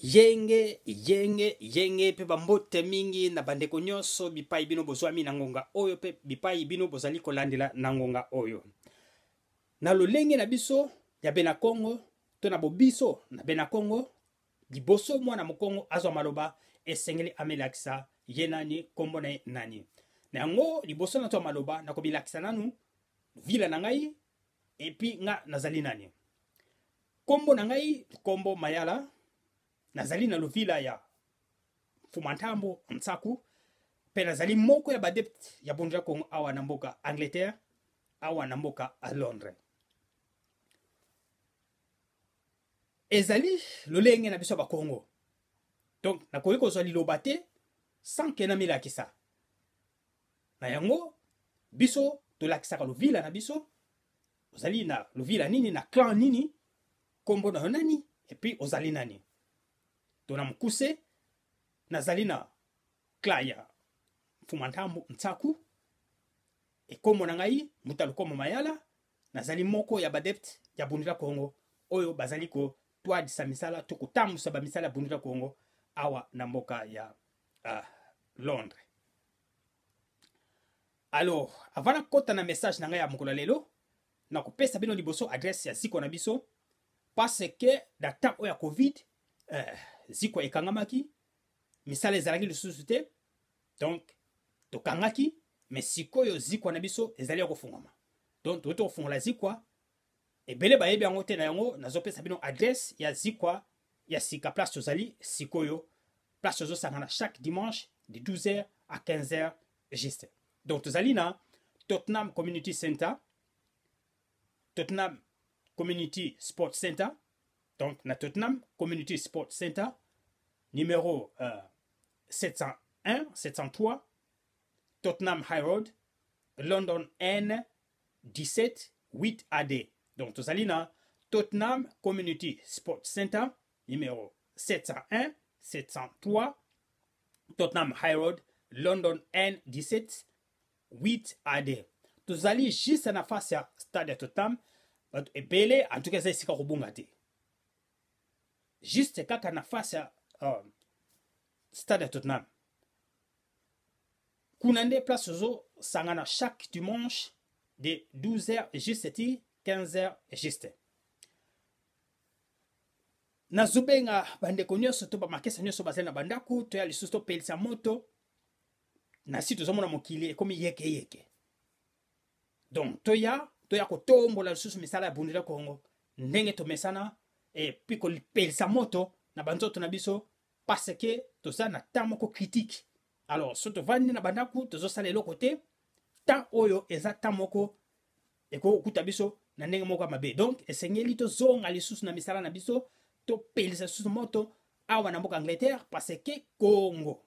Yenge pe bambote mingi na bandeko nyonso bipai bino bozwami na ngonga oyo pe bipai bino bozali kolandela na ngonga oyo. Na lolenge na biso ya bena Congo to na bobiso na bena Congo liboso mwana mokongo azwa maloba esengeli amelakisa ye nani kombo na nani. Na yango liboso na to maloba na kobilakisa nanu vila na ngai epi nga nazali nani. Kombo na ngai kombo Mayala. Nazali na lovila ya Fumantambo Mtsaku. Pe nazali moko ya badept ya bondra Congo awa na mboka Angleterre, awa na mboka a Londres. Ezali lolenge na biso ba Congo. Donc nakoki kozwa liloba te sans ke na milakisa. Na yango biso tolakisaka lovila na biso. Ozali na lovila nini na clan nini kombo na nani epi ozali nani. Tona mukuse nazali na clan ya Fumantambo Mtsaku e kombo na ngai Mutalukomo Mayala. Nazali moko ya badept ya bundira Congo oyo bazali ko twadisa misala to kotambusa ba misala ya bundira Congo awa na mboka ya Londres. Alors avant kota na message na ngai ya mokolo lelo na kopesa bino liboso adresse ya ziko na biso parce que da temps oya Covid ziko ekangamaki misala ezalaki lisusu te donc tokangaki mais sikoyo ziko na biso ezali ya kofungama donc toyoti kofungola zikwa ebele bayebi yango te na yango nazopesa bino adresse ya zikwa ya sika place tozali sikoyo place tozosangana chaque dimanche de 12h à 15h juste. Donc tozali na Tottenham Community Center, Tottenham Community Sport Center. Donc na Tottenham Community Sport Center numéro 701 703 Tottenham High Road, London N 17 8 AD. Donc tozali na Tottenham Community Sport Center numéro 701 703 Tottenham High Road, London N 17 8 AD. Tozali juste na face ya stade ya Tottenham ebele en tout cas c'est sika kobunga te. Juste kaka na face ya stade ya Tottenham. Kunande place zo sangana chaque dimanche de 12h juste 15h juste. Na zubenga bandeko nyonso to ba makesa nyonso bazali na bandaku to ya lisusu to pelisa moto na si tozomona mokili ekomi yeke. Donc toya kotombola lisusu misala ya bundira Congo ndenge tomesana et puis ko pelisa moto na banzoto na biso parce que toza na temps moko critique. Alors soto vandi na bandaku tozosala eloko te temps oyo eza temps moko eko kuta biso na ndenge moko mabe. Donc esengeli tozonga lisusu na misala na biso to pelisa lisusu moto awa na mboka Angleterre parce que Congo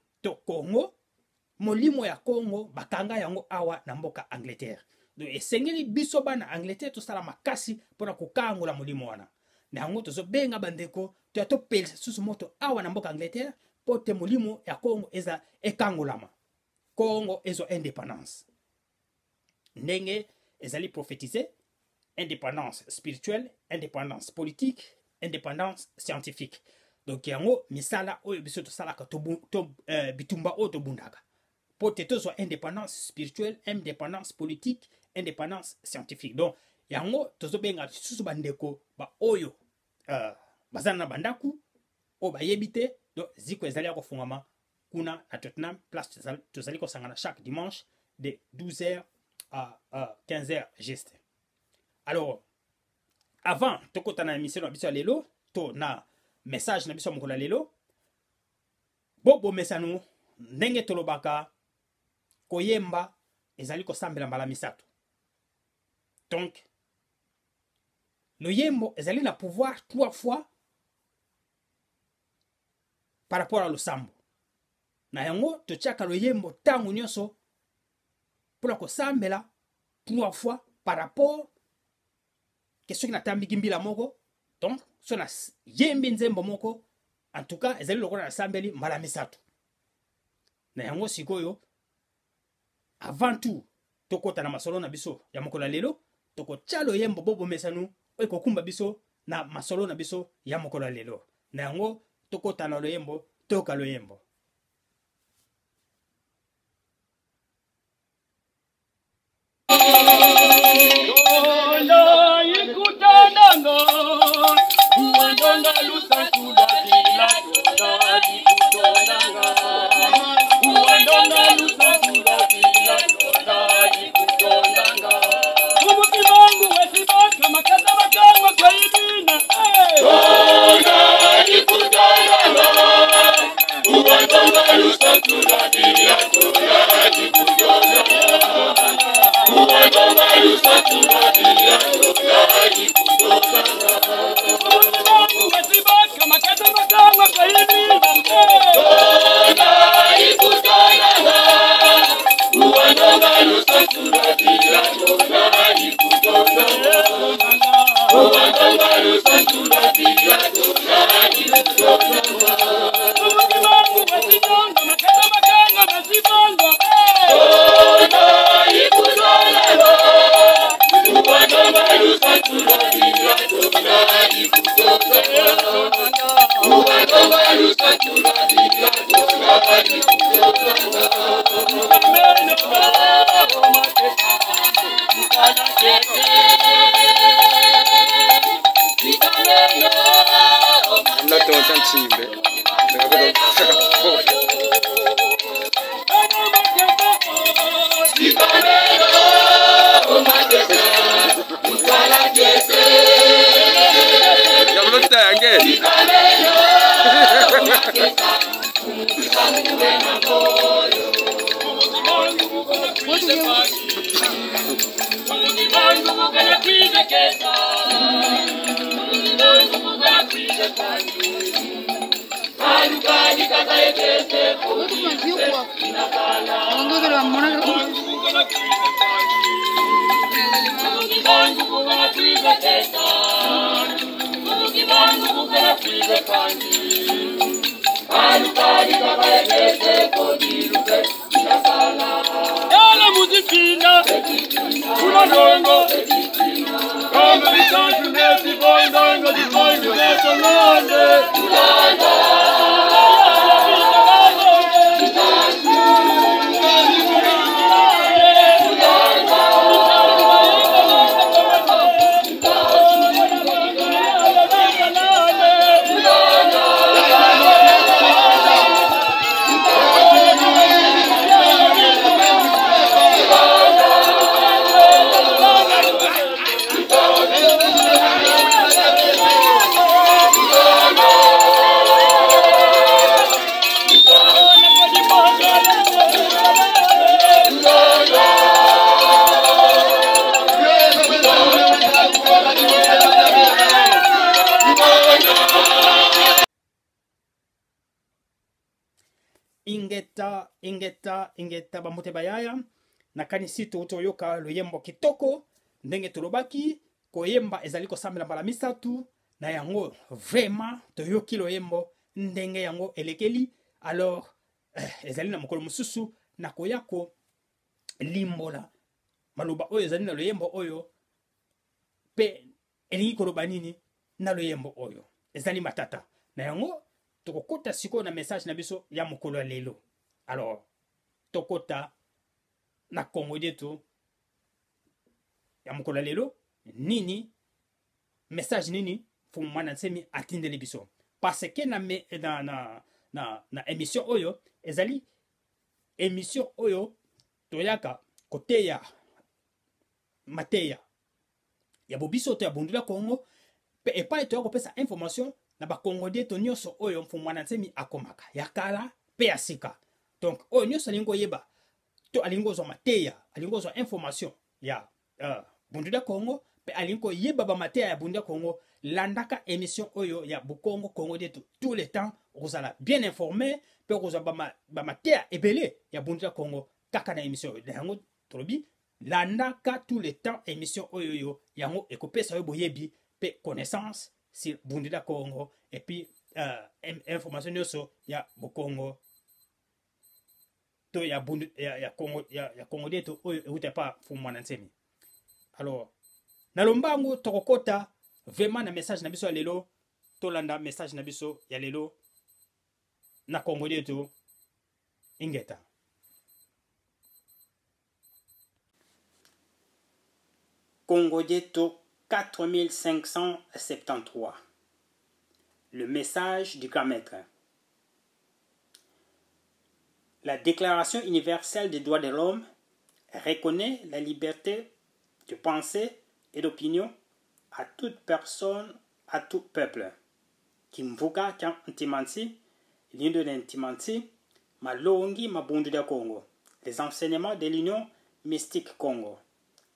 molimo ya Congo bakanga yango awa na mboka Angleterre. Donc esengeli biso bana Angleterre to sala makasi pona kokangola molimo wana. Na yango tozo benga bandeko to pelisa lisusu moto awa na mboka Angleterre pote molimo ya Congo eza ekangolama. Congo ezo indépendance. Ndenge ezali prophétisé indépendance spirituelle, indépendance politique, indépendance scientifique. Donc yango misala oyo biso to salaka bitumba o to bundaka. Pote tozo indépendance spirituelle, indépendance politique, indépendance scientifique. Donc yango tozo benga susu bandeko ba oyo bazana bandaku o bayebite donc ziko ezali ko fungama kuna na Tottenham place tozali ko sangana chaque dimanche de 12h à 15h juste. Alors avant tokota na émission na biso lelo to na message na biso mokolo lelo bobo mesanu ndenge tolobaka koyemba ezali ko sambela mbala misato. Donc le yembo ezali na pouvoir 3 fois par rapport à l'osambo. Na yango tochaka le yembo tangu nyonso pour ko sambela 3 fois par rapport question na tambiki mbila moko. Donc so na yembi nzembo moko en tout cas ezali lokola na sambeli mbala misato. Na yango sikoyo avant tout tokota na masolo na biso ya mokolo lelo toko chalo yembo bobo mesanu eko kumba biso na masolo na biso ya mokolo lelo. Na yango tokota na loyembo toka loyembo. ingeta bambote bayaya nakanisi toyoka loyembo kitoko ndenge tolobaki koyemba ezali kosambela mbala misatu na yango vraiment toyoki loyembo ndenge yango elekeli. Alors ezali na mokolo mususu na koyako limbola maloba oyo ezali na loyembo oyo pe elingi koloba nini na loyembo oyo ezali matata na yango tokokota siko na message na biso ya mokolo lelo. Alors tokota na Congo detu ya mokolo lelo nini message nini fumwana nsemi atindeli biso parce que na émission oyo ezali émission oyo toyaka koteya mateya ya bobiso to ya bundula Congo pe epai toya kopesa information na ba Congo detu nyonso oyo fumwana nsemi akomaka ya kala pe ya sika. Donc oyo nyonso alingo yeba to alingo zo mateya alingo zo information ya bundula Congo pe alingo yeba ba mateya ya bundula Congo landaka émission oyo ya Bukongo Congo detu tout le temps ozala bien informé pe oza ba mateya ebele ya bundula Congo kaka na émission oyo yango tolobi landaka tout le temps émission oyo yo yango ekopesa yo boyebi pe connaissance sur bundula Congo et puis information nyonso ya Bukongo to ya bundu ya Congo ya Congo detu oyo euta pa fumwana nsemi. Alors na lombangu tokokota vraiment na message na biso ya lelo tolanda message na biso ya lelo na Congo yetu ingeta. Congo yetu 4573. Le message du grand maître. La Déclaration universelle des droits de l'homme reconnaît la liberté de pensée et d'opinion à toute personne, à tout peuple. Kimvuka kya Ntimanti, lindo de Ntimanti, malongi mabundu de Congo. Les enseignements de l'Union mystique Congo.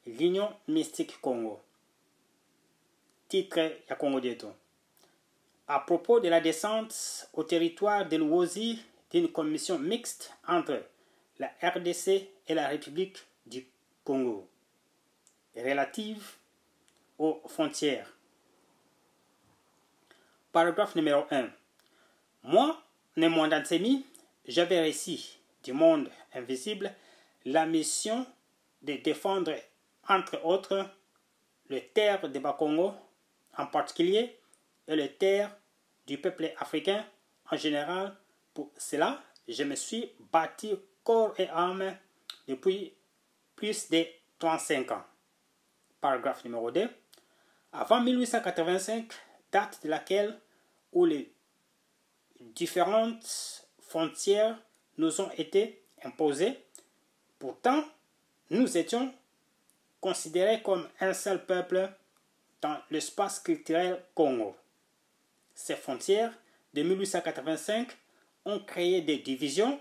L'Union mystique Congo. Titre ya Congo Dieto. À propos de la descente au territoire de l'Uozi d'une commission mixte entre la RDC et la République du Congo, relative aux frontières. Paragraphe numéro 1. Moi, Némon Dansemi, j'avais réussi du monde invisible la mission de défendre, entre autres, le terre de Bakongo en particulier et le terre du peuple africain en général. Pour cela, je me suis battu corps et âme depuis plus de 35 ans. Paragraphe numéro 2. Avant 1885, date de laquelle où les différentes frontières nous ont été imposées, pourtant, nous étions considérés comme un seul peuple dans l'espace culturel Congo. Ces frontières de 1885 ont créé des divisions,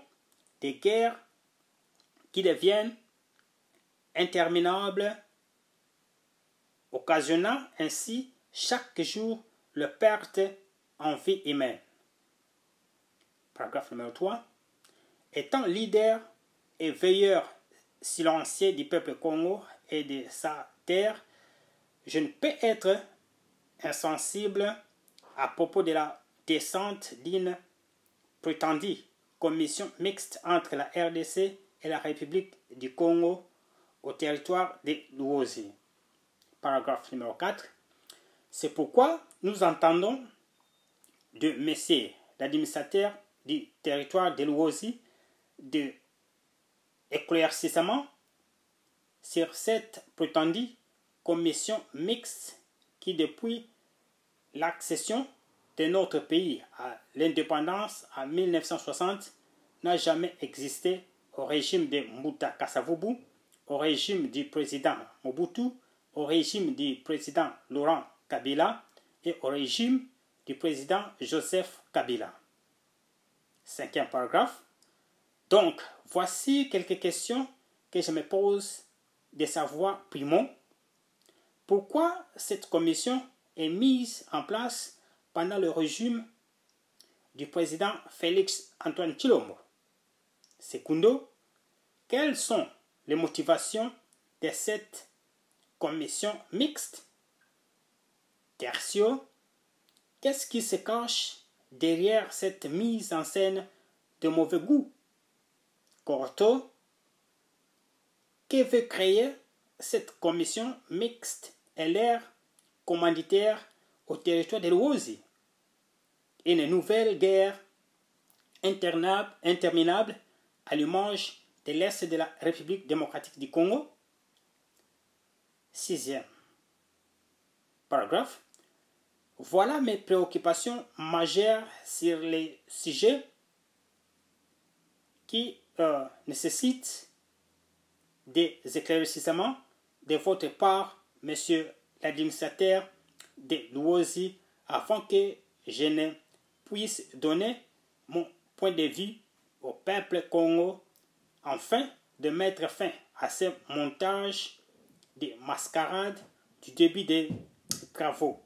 des guerres qui deviennent interminables, occasionnant ainsi chaque jour le perte en vie humaine. Paragraphe numéro 3. Étant leader et veilleur silencieux du peuple Congo et de sa terre, je ne peux être insensible à propos de la descente d'une prétendue commission mixte entre la RDC et la République du Congo au territoire de l'Uozi. Paragraphe numéro 4. C'est pourquoi nous entendons de messieurs l'administrateur du territoire de l'Uozi de éclaircissement sur cette prétendue commission mixte qui, depuis l'accession de notre pays à l'indépendance en 1960, n'a jamais existé au régime de Mbuta Kasavubu, au régime du président Mobutu, au régime du président Laurent Kabila et au régime du président Joseph Kabila. Cinquième paragraphe. Donc, voici quelques questions que je me pose de savoir, primo, pourquoi cette commission est mise en place pendant le régime du président Félix Antoine Tshilombo. Secundo, quelles sont les motivations de cette commission mixte? Tertio, qu'est-ce qui se cache derrière cette mise en scène de mauvais goût? Quarto, que veut créer cette commission mixte et l'air commanditaire au territoire de l'Uozi? Une nouvelle guerre interminable à l'image de l'Est de la République démocratique du Congo. Sixième paragraphe. Voilà mes préoccupations majeures sur les sujets qui nécessitent des éclaircissements de votre part, monsieur l'administrateur de l'Uozi, afin que je ne puisse donner mon point de vue au peuple Congo, afin de mettre fin à ce montage de mascarade du début des travaux,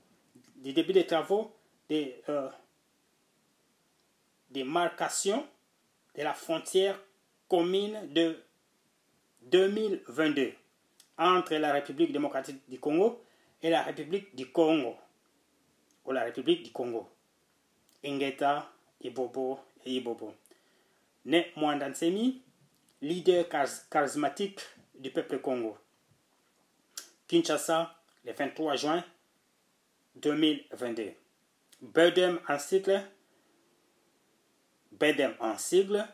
des marcations de la frontière commune de 2022 entre la République démocratique du Congo et la République du Congo, ou la République du Congo. Ingeta, Ibobo et Ibobo. Né Mwandansemi, leader charismatique du peuple Congo. Kinshasa, le 23 juin 2022. Burdem article BEDEM en sigle,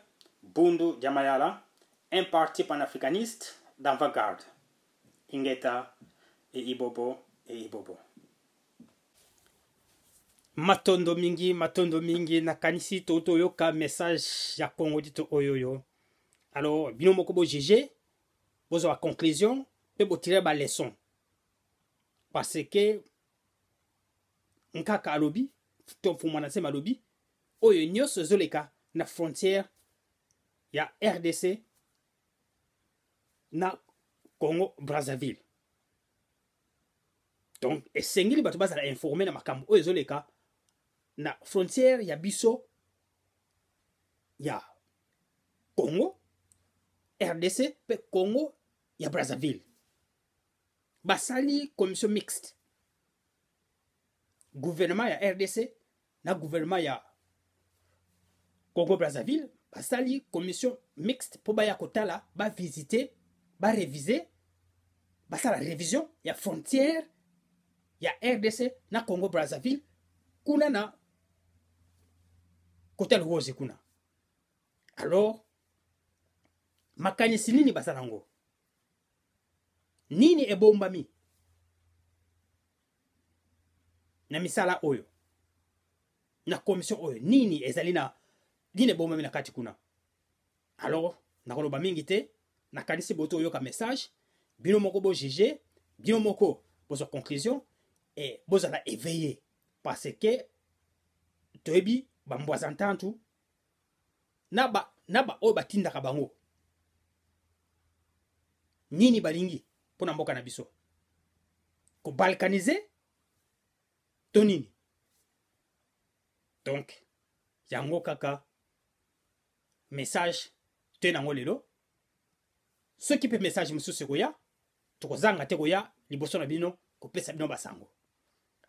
Bundu Jamayala, un parti panafricaniste d'avant-garde. Ingeta et Ibobo et Ibobo. Matondo mingi nakanisi toto yoka message ya Congo dito oyoyo. Alors bino moko bo juger, bozo la conclusion pe bo tirer ba leçon. Parce que nkaka alobi, to fumana se malobi, oyo nyos zoleka na frontière ya RDC na Congo Brazzaville. Donc esengili bato bazala informer na makambo oyo zoleka na frontière ya biso ya Congo RDC pe Congo ya Brazzaville. Basali commission mixte. Gouvernement ya RDC na gouvernement ya Congo Brazzaville basali commission mixte pour ba ya kotala ba visiter ba réviser basala révision ya frontière ya RDC na Congo Brazzaville kuna na côté Rose kuna. Alors makanisi nini basala ngo? Nini ebombami na misala oyo na commission oyo nini ezali na nini ebombami na kati kuna? Alors nakoloba mingi te nakanisi boto oyo ka message bino moko bo juger bino moko bozo conclusion et bozala éveillé parce que toyebi bambwazantantu naba oyo batindaka bango nini balingi pona mboka na biso ko balkaniser to nini. Donc yango kaka message te nango lelo soki pe message mususu koya tokozanga te koya liboso na bino kopesa bino basango.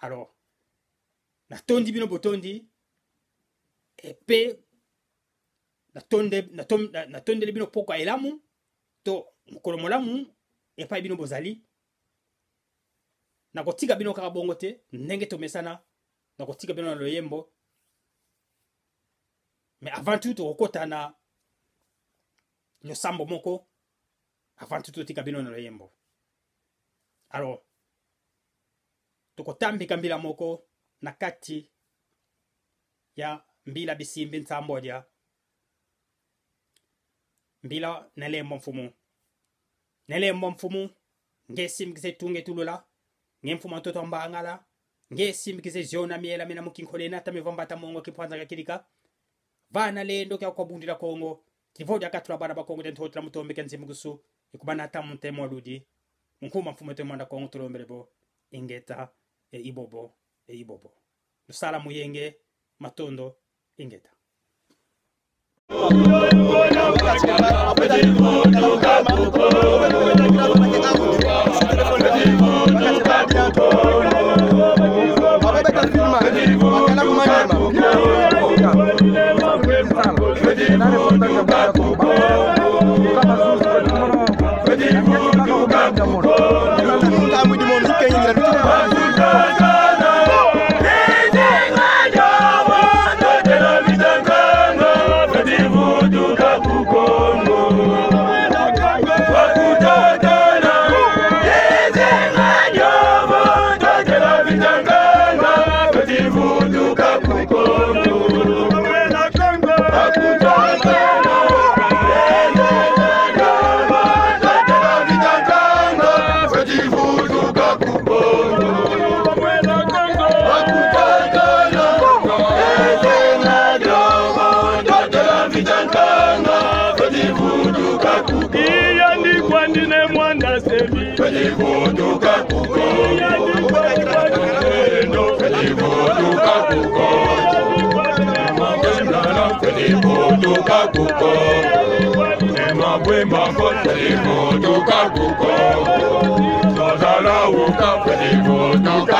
Alors natondi bino botondi epe natonde bino poko elamu to mokolo molamu epai bino bozali nakotika bino kaka bongo te ndenge tomesana nakotika bino na loyembo. Mais avant tout tokokota na losambo moko avant tout totika bino na loyembo. Alors tokotambika mbila moko na kati ya mbila bisimbi nsambodia mbila nalembo mfumu ngesimikise tunge tulula ngemfuma mtoto mbangala ngesimikise ziona miela mina mukinkole nata mivambata mongo kipwanza kakilika vana lendo kya kwa bundi la Kongo kivoja katula bana ba Kongo tentotla mutombe kenzimugusu ikubana tamute moludi nkuma mfumu te mwanda Kongo tulombelebo ingeta e Ibobo lusala muyenge matondo ingeta.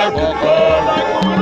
Kuko